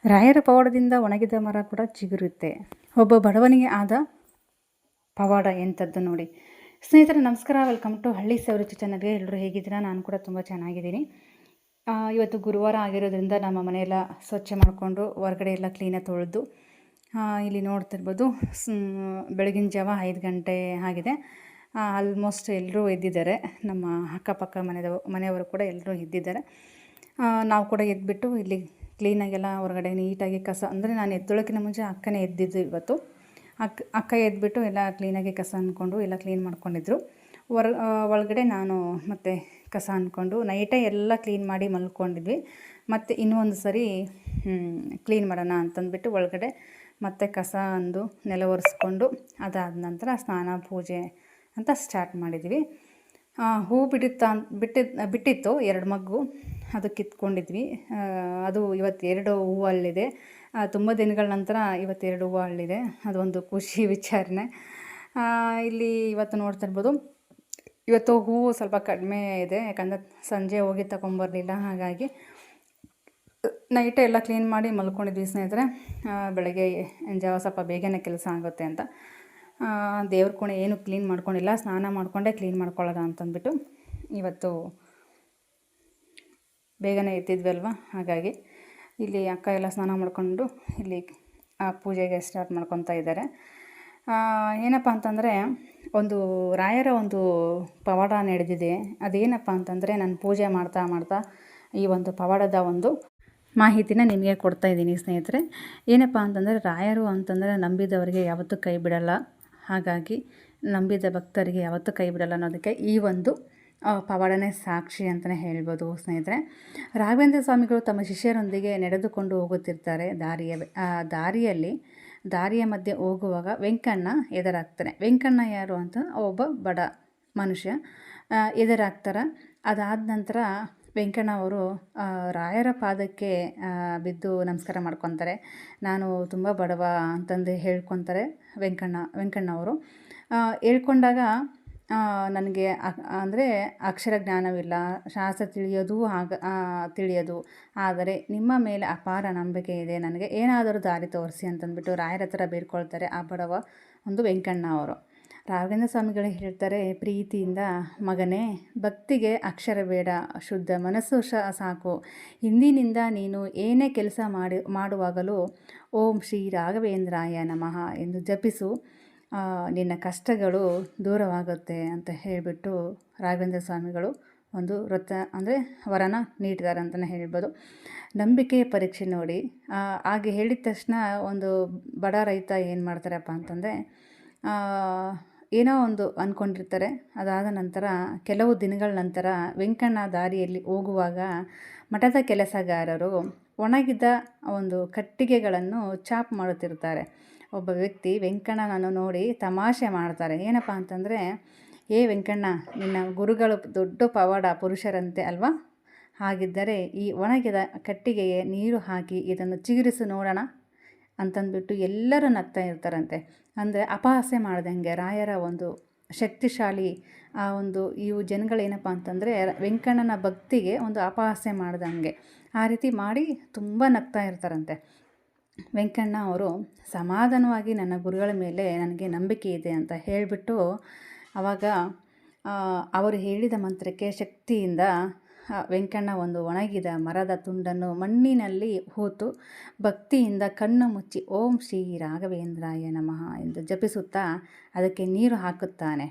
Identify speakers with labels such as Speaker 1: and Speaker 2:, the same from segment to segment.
Speaker 1: ರಾಯರ ಪವಾಡದಿಂದ ಒಣಗಿದ ಮರ ಕೂಡ ಚಿಗುರುತ್ತೆ. ಒಬ್ಬ ಬಡವನಿಗೆ ಆದ ಪವಾಡ ಎಂಥದ್ದು ನೋಡಿ. ಸ್ನೇಹಿತರೆ ನಮಸ್ಕಾರ, ವೆಲ್ಕಮ್ ಟು ಹಳ್ಳಿ ಸವಿರುಚಿ ಚಾನಲ್ಗೆ. ಎಲ್ಲರೂ ಹೇಗಿದ್ದೀರಾ? ನಾನು ಕೂಡ ತುಂಬ ಚೆನ್ನಾಗಿದ್ದೀನಿ. ಇವತ್ತು ಗುರುವಾರ ಆಗಿರೋದ್ರಿಂದ ನಮ್ಮ ಮನೆಯೆಲ್ಲ ಸ್ವಚ್ಛ ಮಾಡಿಕೊಂಡು ಹೊರಗಡೆ ಎಲ್ಲ ಕ್ಲೀನಾಗಿ ತೊಳೆದು ಇಲ್ಲಿ ನೋಡ್ತಿರ್ಬೋದು. ಬೆಳಗಿನ ಜಾವ 5 ಗಂಟೆ ಆಗಿದೆ. ಆಲ್ಮೋಸ್ಟ್ ಎಲ್ಲರೂ ಎದ್ದಿದ್ದಾರೆ. ನಮ್ಮ ಅಕ್ಕಪಕ್ಕ ಮನೆಯವರು ಕೂಡ ಎಲ್ಲರೂ ಎದ್ದಿದ್ದಾರೆ. ನಾವು ಕೂಡ ಎದ್ಬಿಟ್ಟು ಇಲ್ಲಿ ಕ್ಲೀನಾಗೆಲ್ಲ ಹೊರಗಡೆ ನೀಟಾಗಿ ಕಸ, ಅಂದರೆ ನಾನು ಎದ್ದೊಳಕ್ಕಿಂತ ಮುಂಚೆ ಅಕ್ಕನೇ ಎದ್ದಿದ್ದು ಇವತ್ತು. ಅಕ್ಕ ಎದ್ಬಿಟ್ಟು ಎಲ್ಲ ಕ್ಲೀನಾಗಿ ಕಸ ಅಂದ್ಕೊಂಡು ಎಲ್ಲ ಕ್ಲೀನ್ ಮಾಡ್ಕೊಂಡಿದ್ರು. ಒಳಗಡೆ ನಾನು ಮತ್ತು ಕಸ ಅಂದ್ಕೊಂಡು ನೈಟೇ ಎಲ್ಲ ಕ್ಲೀನ್ ಮಾಡಿ ಮಲ್ಕೊಂಡಿದ್ವಿ. ಮತ್ತು ಇನ್ನೊಂದು ಸರಿ ಕ್ಲೀನ್ ಮಾಡೋಣ ಅಂತಂದ್ಬಿಟ್ಟು ಒಳಗಡೆ ಮತ್ತೆ ಕಸ ಅಂದು ನೆಲ ಒರೆಸ್ಕೊಂಡು ಅದಾದ ನಂತರ ಸ್ನಾನ ಪೂಜೆ ಅಂತ ಸ್ಟಾರ್ಟ್ ಮಾಡಿದ್ವಿ. ಹೂ ಬಿಟ್ಟಿತ್ತು 2 ಮಗ್ಗು, ಅದು ಕಿತ್ಕೊಂಡಿದ್ವಿ. ಅದು ಇವತ್ತು 2 ಹೂವು ಅಲ್ಲಿದೆ. ತುಂಬ ದಿನಗಳ ನಂತರ ಇವತ್ತು 2 ಹೂವು ಅಲ್ಲಿದೆ. ಅದೊಂದು ಖುಷಿ ವಿಚಾರನೆ. ಇಲ್ಲಿ ಇವತ್ತು ನೋಡ್ತಾ ಇರ್ಬೋದು, ಇವತ್ತು ಹೂವು ಸ್ವಲ್ಪ ಕಡಿಮೆ ಇದೆ, ಯಾಕಂದರೆ ಸಂಜೆ ಹೋಗಿ ತಗೊಂಬರಲಿಲ್ಲ. ಹಾಗಾಗಿ ನೈಟೇ ಎಲ್ಲ ಕ್ಲೀನ್ ಮಾಡಿ ಮಲ್ಕೊಂಡಿದ್ವಿ ಸ್ನೇಹಿತರೆ. ಬೆಳಗ್ಗೆ ಜಾವ ಸ್ವಲ್ಪ ಬೇಗನೆ ಕೆಲಸ ಆಗುತ್ತೆ ಅಂತ. ದೇವ್ರ ಕೋಣೆ ಏನು ಕ್ಲೀನ್ ಮಾಡ್ಕೊಂಡಿಲ್ಲ, ಸ್ನಾನ ಮಾಡಿಕೊಂಡೇ ಕ್ಲೀನ್ ಮಾಡ್ಕೊಳ್ಳೋದ ಅಂತಂದ್ಬಿಟ್ಟು ಇವತ್ತು ಬೇಗನೆ ಎತ್ತಿದ್ವಿ ಅಲ್ವಾ. ಹಾಗಾಗಿ ಇಲ್ಲಿ ಅಕ್ಕ ಎಲ್ಲ ಸ್ನಾನ ಮಾಡಿಕೊಂಡು ಇಲ್ಲಿ ಪೂಜೆಗೆ ಸ್ಟಾರ್ಟ್ ಮಾಡ್ಕೊತಾ ಇದ್ದಾರೆ. ಏನಪ್ಪ ಅಂತಂದರೆ, ಒಂದು ರಾಯರ ಒಂದು ಪವಾಡ ನಡೆದಿದೆ. ಅದೇನಪ್ಪ ಅಂತಂದರೆ, ನಾನು ಪೂಜೆ ಮಾಡ್ತಾ ಈ ಒಂದು ಪವಾಡದ ಒಂದು ಮಾಹಿತಿನ ನಿಮಗೆ ಕೊಡ್ತಾಯಿದ್ದೀನಿ ಸ್ನೇಹಿತರೆ. ಏನಪ್ಪ ಅಂತಂದರೆ, ರಾಯರು ಅಂತಂದರೆ ನಂಬಿದವರಿಗೆ ಯಾವತ್ತೂ ಕೈ ಬಿಡಲ್ಲ. ಹಾಗಾಗಿ ನಂಬಿದ ಭಕ್ತರಿಗೆ ಯಾವತ್ತೂ ಕೈ ಬಿಡಲ್ಲ ಅನ್ನೋದಕ್ಕೆ ಈ ಒಂದು ಪವಾಡನೇ ಸಾಕ್ಷಿ ಅಂತಲೇ ಹೇಳ್ಬೋದು ಸ್ನೇಹಿತರೆ. ರಾಘವೇಂದ್ರ ಸ್ವಾಮಿಗಳು ತಮ್ಮ ಶಿಷ್ಯರೊಂದಿಗೆ ನಡೆದುಕೊಂಡು ಹೋಗುತ್ತಿರ್ತಾರೆ. ದಾರಿಯ ಮಧ್ಯೆ ಹೋಗುವಾಗ ವೆಂಕಣ್ಣ ಎದುರಾಗ್ತಾನೆ. ವೆಂಕಣ್ಣ ಯಾರು ಅಂತ ಒಬ್ಬ ಬಡ ಮನುಷ್ಯ ಎದುರಾಗ್ತಾರೆ. ಅದಾದ ನಂತರ ವೆಂಕಣ್ಣ ಅವರು ರಾಯರ ಪಾದಕ್ಕೆ ಬಿದ್ದು ನಮಸ್ಕಾರ ಮಾಡ್ಕೊತಾರೆ. ನಾನು ತುಂಬ ಬಡವ ಅಂತಂದು ಹೇಳ್ಕೊತಾರೆ ವೆಂಕಣ್ಣ ಅವರು. ಹೇಳ್ಕೊಂಡಾಗ ನನಗೆ ಅಂದರೆ ಅಕ್ಷರ ಜ್ಞಾನವಿಲ್ಲ, ಶಾಸ್ತ್ರ ತಿಳಿಯೋದು, ಆದರೆ ನಿಮ್ಮ ಮೇಲೆ ಅಪಾರ ನಂಬಿಕೆ ಇದೆ, ನನಗೆ ಏನಾದರೂ ದಾರಿ ತೋರಿಸಿ ಅಂತಂದ್ಬಿಟ್ಟು ರಾಯರ ಹತ್ರ ಬೇಡ್ಕೊಳ್ತಾರೆ ಆ ಬಡವ ಒಂದು ವೆಂಕಣ್ಣ ಅವರು. ರಾಘವೇಂದ್ರ ಸ್ವಾಮಿಗಳು ಹೇಳ್ತಾರೆ, ಪ್ರೀತಿಯಿಂದ, ಮಗನೇ, ಭಕ್ತಿಗೆ ಅಕ್ಷರ ಬೇಡ, ಶುದ್ಧ ಮನಸ್ಸು ಸಾಕು. ಇಂದಿನಿಂದ ನೀನು ಏನೇ ಕೆಲಸ ಮಾಡುವಾಗಲೂ ಓಂ ಶ್ರೀ ರಾಘವೇಂದ್ರಾಯ ನಮಃ ಎಂದು ಜಪಿಸು, ನಿನ್ನ ಕಷ್ಟಗಳು ದೂರವಾಗುತ್ತೆ ಅಂತ ಹೇಳಿಬಿಟ್ಟು ರಾಘವೇಂದ್ರ ಸ್ವಾಮಿಗಳು ಒಂದು ವರನ ನೀಡಿದ್ದಾರೆ ಅಂತಲೇ ಹೇಳ್ಬೋದು. ನಂಬಿಕೆಯ ಪರೀಕ್ಷೆ ನೋಡಿ. ಹಾಗೆ ಹೇಳಿದ ತಕ್ಷಣ ಒಂದು ಬಡ ರೈತ ಏನು ಮಾಡ್ತಾರಪ್ಪ ಅಂತಂದರೆ, ಏನೋ ಒಂದು ಅಂದ್ಕೊಂಡಿರ್ತಾರೆ. ಅದಾದ ನಂತರ ಕೆಲವು ದಿನಗಳ ನಂತರ ವೆಂಕಣ್ಣ ದಾರಿಯಲ್ಲಿ ಹೋಗುವಾಗ ಮಠದ ಕೆಲಸಗಾರರು ಒಣಗಿದ ಒಂದು ಕಟ್ಟಿಗೆಗಳನ್ನು ಚಾಪ್ ಮಾಡುತ್ತಿರ್ತಾರೆ. ಒಬ್ಬ ವ್ಯಕ್ತಿ ವೆಂಕಣ್ಣನನ್ನು ನೋಡಿ ತಮಾಷೆ ಮಾಡ್ತಾರೆ. ಏನಪ್ಪ ಅಂತಂದರೆ, ವೆಂಕಣ್ಣ, ನಿನ್ನ ಗುರುಗಳು ದೊಡ್ಡ ಪವಾಡ ಪುರುಷರಂತೆ ಅಲ್ವಾ? ಹಾಗಿದ್ದರೆ ಈ ಒಣಗಿದ ಕಟ್ಟಿಗೆಗೆ ನೀರು ಹಾಕಿ ಇದನ್ನು ಚಿಗುರಿಸಿ ನೋಡೋಣ ಅಂತಂದ್ಬಿಟ್ಟು ಎಲ್ಲರೂ ನಗ್ತಾ ಇರ್ತಾರಂತೆ. ಅಂದರೆ ಅಪಹಾಸ್ಯ ಮಾಡ್ದಂಗೆ ರಾಯರ ಒಂದು ಶಕ್ತಿಶಾಲಿ ಇವು ಜನಗಳೇನಪ್ಪ ಅಂತಂದರೆ ವೆಂಕಣ್ಣನ ಭಕ್ತಿಗೆ ಒಂದು ಅಪಹಾಸ್ಯ ಮಾಡ್ದಂಗೆ ಆ ರೀತಿ ಮಾಡಿ ತುಂಬ ನಗ್ತಾ ಇರ್ತಾರಂತೆ. ವೆಂಕಣ್ಣ ಅವರು ಸಮಾಧಾನವಾಗಿ ನನ್ನ ಗುರುಗಳ ಮೇಲೆ ನನಗೆ ನಂಬಿಕೆ ಇದೆ ಅಂತ ಹೇಳಿಬಿಟ್ಟು ಆವಾಗ ಅವರು ಹೇಳಿದ ಮಂತ್ರಕ್ಕೆ ಶಕ್ತಿಯಿಂದ ವೆಂಕಣ್ಣ ಒಂದು ಒಣಗಿದ ಮರದ ತುಂಡನ್ನು ಮಣ್ಣಿನಲ್ಲಿ ಹೂತು ಭಕ್ತಿಯಿಂದ ಕಣ್ಣು ಮುಚ್ಚಿ ಓಂ ಶ್ರೀ ರಾಘವೇಂದ್ರಾಯ ನಮಃ ಎಂದು ಜಪಿಸುತ್ತಾ ಅದಕ್ಕೆ ನೀರು ಹಾಕುತ್ತಾನೆ.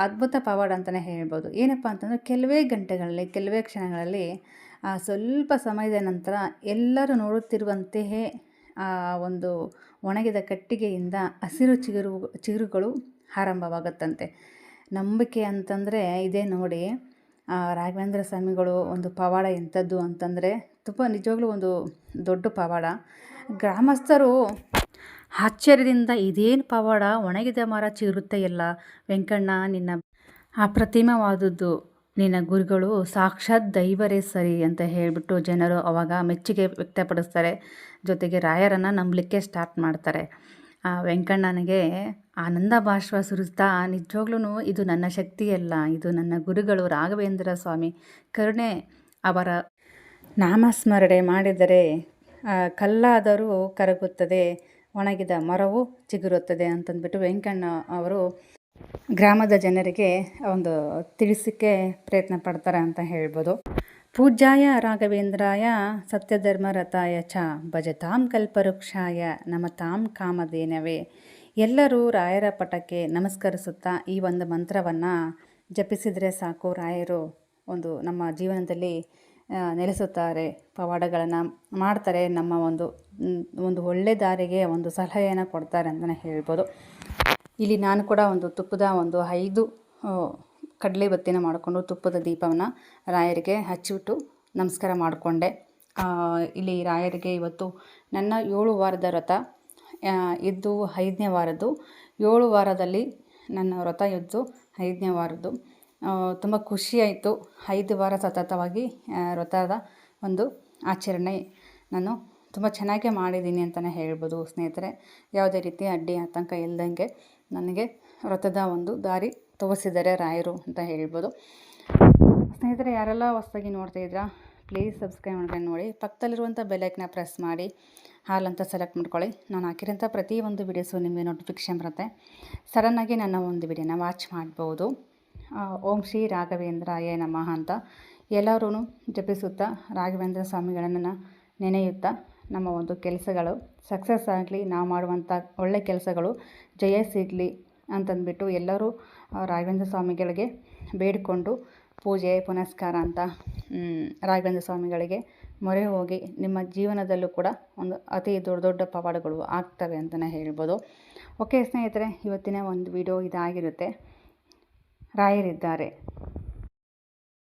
Speaker 1: ಅದ್ಭುತ ಪವಾಡ ಅಂತಲೇ ಹೇಳ್ಬೋದು. ಏನಪ್ಪ ಅಂತಂದರೆ, ಕೆಲವೇ ಕ್ಷಣಗಳಲ್ಲಿ ಸ್ವಲ್ಪ ಸಮಯದ ನಂತರ ಎಲ್ಲರೂ ನೋಡುತ್ತಿರುವಂತೆಯೇ ಒಂದು ಒಣಗಿದ ಕಟ್ಟಿಗೆಯಿಂದ ಹಸಿರು ಚಿಗುರುಗಳು ಆರಂಭವಾಗುತ್ತಂತೆ. ನಂಬಿಕೆ ಅಂತಂದರೆ ಇದೇ ನೋಡಿ. ರಾಘವೇಂದ್ರ ಸ್ವಾಮಿಗಳು ಒಂದು ಪವಾಡ ಎಂಥದ್ದು ಅಂತಂದರೆ ತುಂಬ ನಿಜವಾಗ್ಲೂ ಒಂದು ದೊಡ್ಡ ಪವಾಡ. ಗ್ರಾಮಸ್ಥರು ಆಶ್ಚರ್ಯದಿಂದ, ಇದೇನು ಪವಾಡ, ಒಣಗಿದ ಮರ ಚಿಗುರುತ್ತೆಯಲ್ಲ ವೆಂಕಣ್ಣ, ನಿನ್ನ ಅಪ್ರತಿಮವಾದದ್ದು, ನಿನ್ನ ಗುರುಗಳು ಸಾಕ್ಷಾತ್ ದೈವರೇ ಸರಿ ಅಂತ ಹೇಳಿಬಿಟ್ಟು ಜನರು ಅವಾಗ ಮೆಚ್ಚುಗೆ ವ್ಯಕ್ತಪಡಿಸ್ತಾರೆ. ಜೊತೆಗೆ ರಾಯರನ್ನು ನಂಬಲಿಕ್ಕೆ ಸ್ಟಾರ್ಟ್ ಮಾಡ್ತಾರೆ. ವೆಂಕಣ್ಣನಿಗೆ ಆನಂದ ಬಾಷ್ಪ ಸುರಿಸ್ತಾ, ನಿಜವಾಗ್ಲೂ ಇದು ನನ್ನ ಶಕ್ತಿಯಲ್ಲ, ಇದು ನನ್ನ ಗುರುಗಳು ರಾಘವೇಂದ್ರ ಸ್ವಾಮಿ ಕರುಣೆ, ಅವರ ನಾಮಸ್ಮರಣೆ ಮಾಡಿದರೆ ಕಲ್ಲಾದರೂ ಕರಗುತ್ತದೆ, ಒಣಗಿದ ಮರವು ಚಿಗುರುತ್ತದೆ ಅಂತಂದ್ಬಿಟ್ಟು ವೆಂಕಣ್ಣ ಅವರು ಗ್ರಾಮದ ಜನರಿಗೆ ಒಂದು ತಿಳಿಸೋಕ್ಕೆ ಪ್ರಯತ್ನ ಪಡ್ತಾರೆ ಅಂತ ಹೇಳ್ಬೋದು. ಪೂಜ್ಯಾಯ ರಾಘವೇಂದ್ರಾಯ ಸತ್ಯಧರ್ಮರತಾಯ ಚ ಭಜತಾಂ ಕಲ್ಪವೃಕ್ಷಾಯ ನಮತಾಂ ಕಾಮಧೇನವೇ. ಎಲ್ಲರೂ ರಾಯರ ಪಟಕ್ಕೆ ನಮಸ್ಕರಿಸುತ್ತಾ ಈ ಒಂದು ಮಂತ್ರವನ್ನು ಜಪಿಸಿದರೆ ಸಾಕು, ರಾಯರು ಒಂದು ನಮ್ಮ ಜೀವನದಲ್ಲಿ ನೆಲೆಸುತ್ತಾರೆ, ಪವಾಡಗಳನ್ನು ಮಾಡ್ತಾರೆ, ನಮ್ಮ ಒಂದು ಒಳ್ಳೆ ದಾರಿಗೆ ಒಂದು ಸಲಹೆಯನ್ನು ಕೊಡ್ತಾರೆ ಅಂತಲೇ ಹೇಳ್ಬೋದು. ಇಲ್ಲಿ ನಾನು ಕೂಡ ಒಂದು ತುಪ್ಪದ 5 ಕಡಲೆ ಬತ್ತಿನ ಮಾಡಿಕೊಂಡು ತುಪ್ಪದ ದೀಪವನ್ನು ರಾಯರಿಗೆ ಹಚ್ಚಿಬಿಟ್ಟು ನಮಸ್ಕಾರ ಮಾಡಿಕೊಂಡೆ. ಇಲ್ಲಿ ರಾಯರಿಗೆ ಇವತ್ತು ನನ್ನ 7 ವಾರದ ವ್ರತ ಇದ್ದು 5ನೇ ವಾರದ್ದು, 7 ವಾರದಲ್ಲಿ ನನ್ನ ವ್ರತ ಇದ್ದು 5ನೇ ವಾರದ್ದು. ತುಂಬ ಖುಷಿಯಾಯಿತು. 5 ವಾರ ಸತತವಾಗಿ ವ್ರತದ ಒಂದು ಆಚರಣೆ ನಾನು ತುಂಬ ಚೆನ್ನಾಗೇ ಮಾಡಿದ್ದೀನಿ ಅಂತಲೇ ಹೇಳ್ಬೋದು ಸ್ನೇಹಿತರೆ. ಯಾವುದೇ ರೀತಿ ಅಡ್ಡಿ ಆತಂಕ ಇಲ್ಲದಂಗೆ ನನಗೆ ವ್ರತದ ಒಂದು ದಾರಿ ತೋರಿಸಿದ್ದಾರೆ ರಾಯರು ಅಂತ ಹೇಳ್ಬೋದು. ಸ್ನೇಹಿತರೆ, ಯಾರೆಲ್ಲ ಹೊಸದಾಗಿ ನೋಡ್ತಾ ಇದ್ದೀರಾ ಪ್ಲೀಸ್ ಸಬ್ಸ್ಕ್ರೈಬ್ ಮಾಡ್ಕೊಂಡು ನೋಡಿ, ಪಕ್ಕದಲ್ಲಿರುವಂಥ ಬೆಲ್ಲೈಕನ್ನ ಪ್ರೆಸ್ ಮಾಡಿ ಹಾಲ್ ಅಂತ ಸೆಲೆಕ್ಟ್ ಮಾಡ್ಕೊಳ್ಳಿ. ನಾನು ಹಾಕಿರೋಂಥ ಪ್ರತಿ ಒಂದು ವೀಡಿಯೋಸು ನಿಮಗೆ ನೋಟಿಫಿಕೇಷನ್ ಬರುತ್ತೆ. ಸಡನ್ನಾಗಿ ನನ್ನ ಒಂದು ವಿಡಿಯೋನ ವಾಚ್ ಮಾಡ್ಬೋದು. ಓಂ ಶ್ರೀ ರಾಘವೇಂದ್ರಾಯ ನಮಃ ಅಂತ ಎಲ್ಲರೂ ಜಪಿಸುತ್ತಾ ರಾಘವೇಂದ್ರ ಸ್ವಾಮಿಗಳನ್ನು ನೆನೆಯುತ್ತಾ ನಮ್ಮ ಒಂದು ಕೆಲಸಗಳು ಸಕ್ಸಸ್ ಆಗಲಿ, ನಾವು ಮಾಡುವಂಥ ಒಳ್ಳೆ ಕೆಲಸಗಳು ಜಯ ಸಿಗಲಿ ಅಂತಂದ್ಬಿಟ್ಟು ಎಲ್ಲರೂ ರಾಘವೇಂದ್ರ ಸ್ವಾಮಿಗಳಿಗೆ ಬೇಡಿಕೊಂಡು ಪೂಜೆ ಪುನಸ್ಕಾರ ಅಂತ ರಾಘವೇಂದ್ರ ಸ್ವಾಮಿಗಳಿಗೆ ಮೊರೆ ಹೋಗಿ ನಿಮ್ಮ ಜೀವನದಲ್ಲೂ ಕೂಡ ಒಂದು ಅತಿ ದೊಡ್ಡ ಪವಾಡಗಳು ಆಗ್ತವೆ ಅಂತಲೇ ಹೇಳ್ಬೋದು. ಓಕೆ ಸ್ನೇಹಿತರೆ, ಇವತ್ತಿನ ಒಂದು ವಿಡಿಯೋ ಇದಾಗಿರುತ್ತೆ. ರಾಯರಿದ್ದಾರೆ.